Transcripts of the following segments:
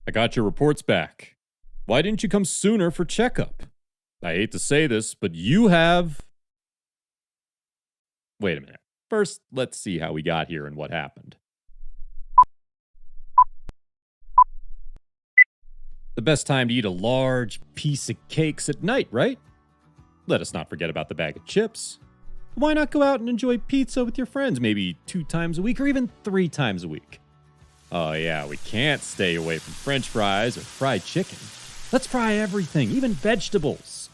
I got your reports back. Why didn't you come sooner for checkup? I hate to say this, but you have. Wait a minute. First, let's see how we got here and what happened. The best time to eat a large piece of cakes at night, right? Let us not forget about the bag of chips. Why not go out and enjoy pizza with your friends, maybe 2 times a week or even 3 times a week? Oh yeah, we can't stay away from French fries or fried chicken. Let's fry everything, even vegetables.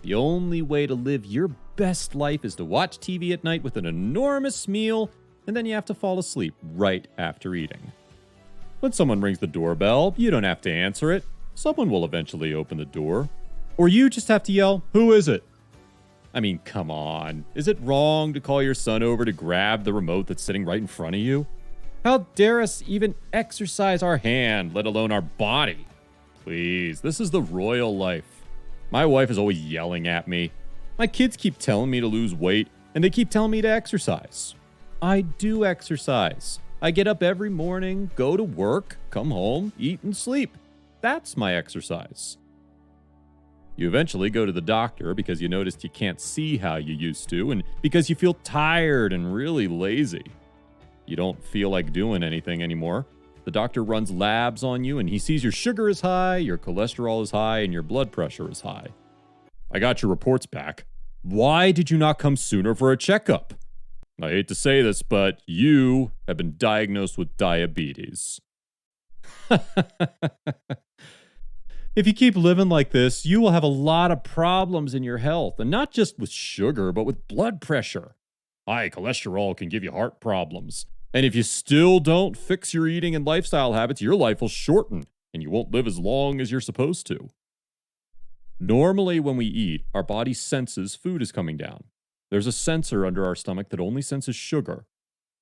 The only way to live your best life is to watch TV at night with an enormous meal, and then you have to fall asleep right after eating. When someone rings the doorbell, you don't have to answer it. Someone will eventually open the door. Or you just have to yell, "Who is it?" I mean, come on. Is it wrong to call your son over to grab the remote that's sitting right in front of you? How dare us even exercise our hand, let alone our body? Please, this is the royal life. My wife is always yelling at me. My kids keep telling me to lose weight, and they keep telling me to exercise. I do exercise. I get up every morning, go to work, come home, eat, and sleep. That's my exercise. You eventually go to the doctor because you noticed you can't see how you used to, and because you feel tired and really lazy. You don't feel like doing anything anymore. The doctor runs labs on you, and he sees your sugar is high, your cholesterol is high, and your blood pressure is high. I got your reports back. Why did you not come sooner for a checkup? I hate to say this, but you have been diagnosed with diabetes. If you keep living like this, you will have a lot of problems in your health, and not just with sugar, but with blood pressure. High cholesterol can give you heart problems. And if you still don't fix your eating and lifestyle habits, your life will shorten, and you won't live as long as you're supposed to. Normally, when we eat, our body senses food is coming down. There's a sensor under our stomach that only senses sugar.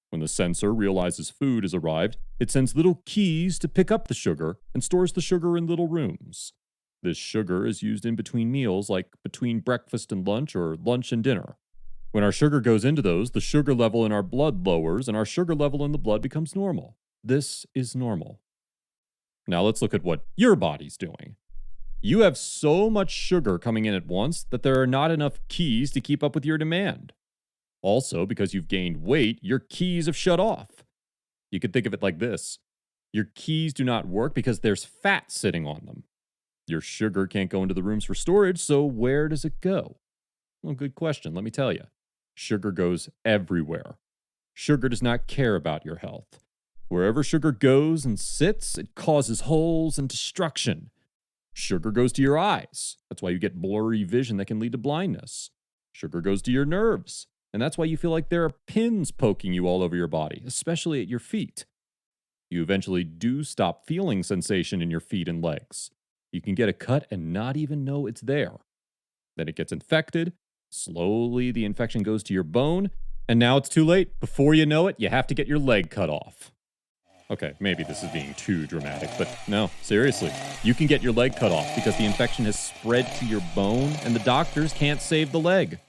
When the sensor realizes food has arrived, it sends little keys to pick up the sugar and stores the sugar in little rooms. This sugar is used in between meals, like between breakfast and lunch or lunch and dinner. When our sugar goes into those, the sugar level in our blood lowers and our sugar level in the blood becomes normal. This is normal. Now let's look at what your body's doing. You have so much sugar coming in at once that there are not enough keys to keep up with your demand. Also, because you've gained weight, your keys have shut off. You could think of it like this. Your keys do not work because there's fat sitting on them. Your sugar can't go into the rooms for storage, so where does it go? Well, good question, let me tell you. Sugar goes everywhere. Sugar does not care about your health. Wherever sugar goes and sits, it causes holes and destruction. Sugar goes to your eyes. That's why you get blurry vision that can lead to blindness. Sugar goes to your nerves. And that's why you feel like there are pins poking you all over your body, especially at your feet. You eventually do stop feeling sensation in your feet and legs. You can get a cut and not even know it's there. Then it gets infected. Slowly, the infection goes to your bone. And now it's too late. Before you know it, you have to get your leg cut off. Okay, maybe this is being too dramatic, but no, seriously. You can get your leg cut off because the infection has spread to your bone and the doctors can't save the leg.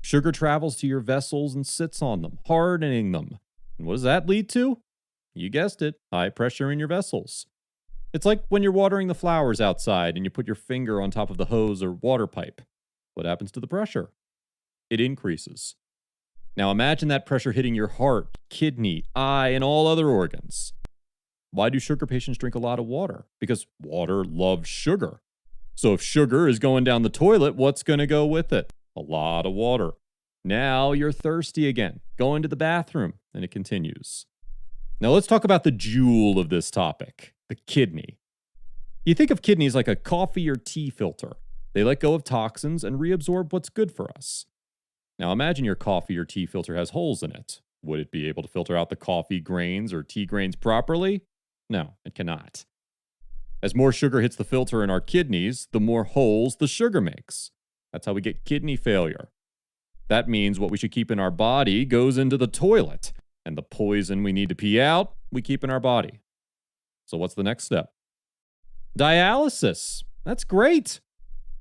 Sugar travels to your vessels and sits on them, hardening them. And what does that lead to? You guessed it, high pressure in your vessels. It's like when you're watering the flowers outside and you put your finger on top of the hose or water pipe. What happens to the pressure? It increases. Now imagine that pressure hitting your heart, kidney, eye, and all other organs. Why do sugar patients drink a lot of water? Because water loves sugar. So if sugar is going down the toilet, what's going to go with it? A lot of water. Now you're thirsty again. Go into the bathroom, and it continues. Now let's talk about the jewel of this topic, the kidney. You think of kidneys like a coffee or tea filter. They let go of toxins and reabsorb what's good for us. Now imagine your coffee or tea filter has holes in it. Would it be able to filter out the coffee grains or tea grains properly? No, it cannot. As more sugar hits the filter in our kidneys, the more holes the sugar makes. That's how we get kidney failure. That means what we should keep in our body goes into the toilet, and the poison we need to pee out, we keep in our body. So what's the next step? Dialysis. That's great.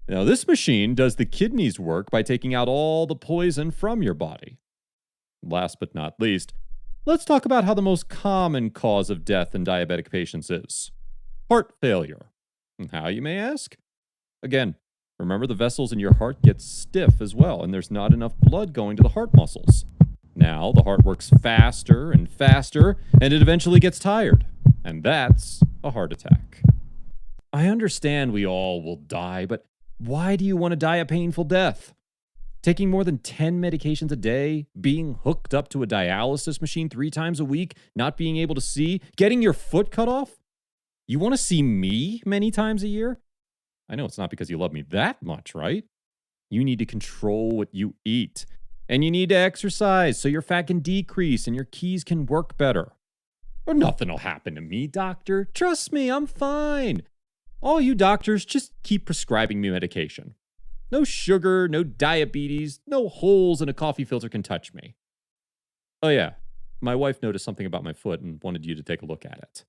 Now this machine does the kidneys' work by taking out all the poison from your body. Last but not least, let's talk about how the most common cause of death in diabetic patients is. Heart failure. And how, you may ask? Again, remember the vessels in your heart get stiff as well, and there's not enough blood going to the heart muscles. Now the heart works faster and faster, and it eventually gets tired. And that's a heart attack. I understand we all will die, but why do you want to die a painful death? Taking more than 10 medications a day, being hooked up to a dialysis machine 3 times a week, not being able to see, getting your foot cut off? You want to see me many times a year? I know it's not because you love me that much, right? You need to control what you eat. And you need to exercise so your fat can decrease and your keys can work better. Or nothing will happen to me, doctor. Trust me, I'm fine. All you doctors, just keep prescribing me medication. No sugar, no diabetes, no holes in a coffee filter can touch me. Oh yeah, my wife noticed something about my foot and wanted you to take a look at it.